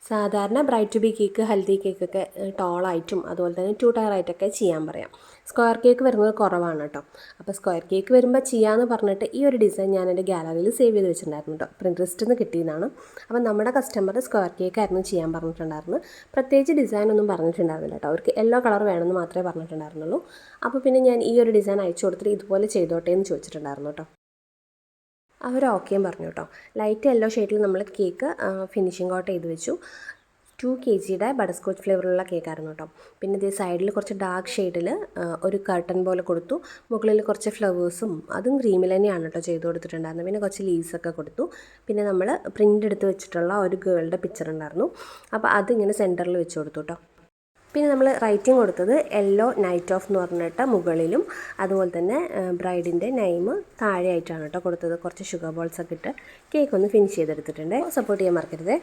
സാധാരണ bride to be cake haldi കേക്കൊക്കെ ടോളായിട്ടും അതുപോലെ തന്നെ 2 ടയറായിട്ടൊക്കെ ചെയ്യാൻ പറയാം. സ്ക്വയർ കേക്ക് വരുന്നത് കുറവാണ് കേട്ടോ. അപ്പോൾ സ്ക്വയർ കേക്ക് വരുമ്പോൾ ചെയ്യാമെന്ന് പറഞ്ഞിട്ട് ഈ ഒരു ഡിസൈൻ ഞാൻ എൻ്റെ ഗാലറിയിൽ സേവ് ചെയ്ത് വെച്ചിട്ടുണ്ടായിരുന്നു കേട്ടോ. പ്രിൻട്രസ്റ്റിൽ നിന്ന് കിട്ടിയതാണ്. അപ്പോൾ നമ്മുടെ കസ്റ്റമർ സ്ക്വയർ കേക്ക് ആയിരുന്നു ചെയ്യാൻ പറഞ്ഞിട്ടുണ്ടായിരുന്നു. പ്രത്യേകിച്ച് ഡിസൈൻ ഒന്നും പറഞ്ഞിട്ടുണ്ടായിരുന്നില്ല കേട്ടോ. അവർക്ക് യെല്ലോ കളർ വേണമെന്ന് മാത്രമേ പറഞ്ഞിട്ടുണ്ടായിരുന്നുള്ളൂ. അപ്പോൾ പിന്നെ ഞാൻ ഈ ഒരു ഡിസൈൻ അയച്ചു കൊടുത്തിട്ട് ഇതുപോലെ ചെയ്തോട്ടെ എന്ന് ചോദിച്ചിട്ടുണ്ടായിരുന്നു കേട്ടോ. അവർ ഓക്കെയും പറഞ്ഞു കേട്ടോ. ലൈറ്റ് യെല്ലോ ഷെയ്ഡിൽ നമ്മൾ കേക്ക് ഫിനിഷിംഗ് ഔട്ട് ചെയ്ത് വെച്ചു. 2 kg ബട്ടർ സ്കോച്ച് ഫ്ലേവറുള്ള കേക്കായിരുന്നു കേട്ടോ. പിന്നെ ഇതേ സൈഡിൽ കുറച്ച് ഡാർക്ക് ഷെയ്ഡിൽ ഒരു കർട്ടൻ പോലെ കൊടുത്തു. മുകളിൽ കുറച്ച് ഫ്ലവേഴ്സും അതും ക്രീമിൽ തന്നെയാണ് കേട്ടോ ചെയ്ത് കൊടുത്തിട്ടുണ്ടായിരുന്നത്. പിന്നെ കുറച്ച് ലീവ്സൊക്കെ കൊടുത്തു. പിന്നെ നമ്മൾ പ്രിൻ്റ് എടുത്ത് വെച്ചിട്ടുള്ള ഒരു ഗേളുടെ പിക്ചർ ഉണ്ടായിരുന്നു. അപ്പോൾ അതിങ്ങനെ സെൻറ്ററിൽ വെച്ച് കൊടുത്തു കേട്ടോ. പിന്നെ നമ്മൾ റൈറ്റിംഗ് കൊടുത്തത് യെല്ലോ നൈറ്റ് ഓഫ് എന്ന് പറഞ്ഞിട്ട് മുകളിലും അതുപോലെ തന്നെ ബ്രൈഡിൻ്റെ നെയിം താഴെയായിട്ടാണ് കേട്ടോ കൊടുത്തത്. കുറച്ച് ഷുഗർ ബോൾസൊക്കെ ഇട്ട് കേക്ക് ഒന്ന് ഫിനിഷ് ചെയ്തെടുത്തിട്ടുണ്ട്. സപ്പോർട്ട് ചെയ്യാൻ മറക്കരുത്.